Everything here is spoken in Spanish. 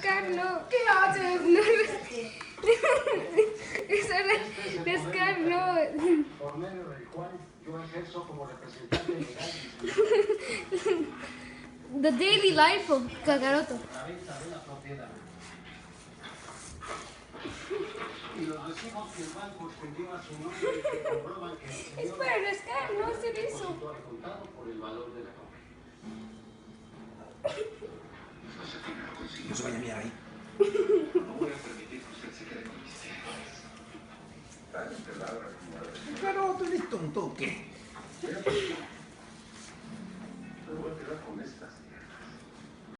Rescar, no. ¿Qué haces? No, eso era Rescar, no. Por medio del cual yo ejerzo como representante legal. The Daily Life of Kakaroto. La venta de la propiedad. Y los recibos que el banco extendió a su nombre que comprueban que el señor Espera, Rescar, no hacer eso. depositó al contado por el valor de la compra. No se vaya a mirar ahí. No voy a permitir que usted se quede con mis tierras. Pero tú eres tonto, ¿o qué? Voy a pasar